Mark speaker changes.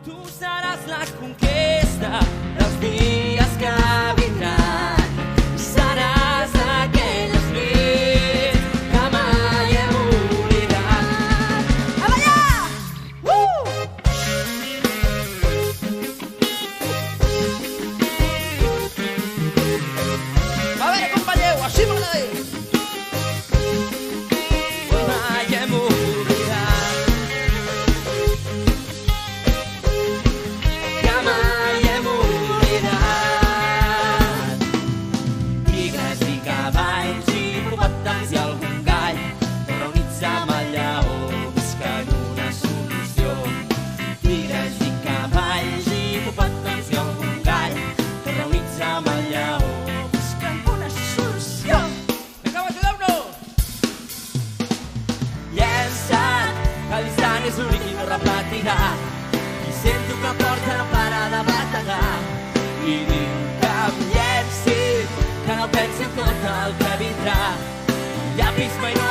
Speaker 1: Tu seràs la conquesta dels dies que vindran. Seràs aquelles nits que mai hem oblidat. A ballar! A veure com balleu, així m'agrada. Mai hem oblidat. Que mai hem oblidat. Tigres i cavalls, hipopòtams i algun gall, reunits amb el lleó buscant una solució. Tigres i cavalls, hipopòtams i algun gall, reunits amb el lleó buscant una solució. Vinga, ajudeu-nos! Llença't, que l'instant és l'únic i no repetirà. I sento que porta parada a bategar. I diu que em llenci, que no pensi en tot el que vindrà. El llapis mai no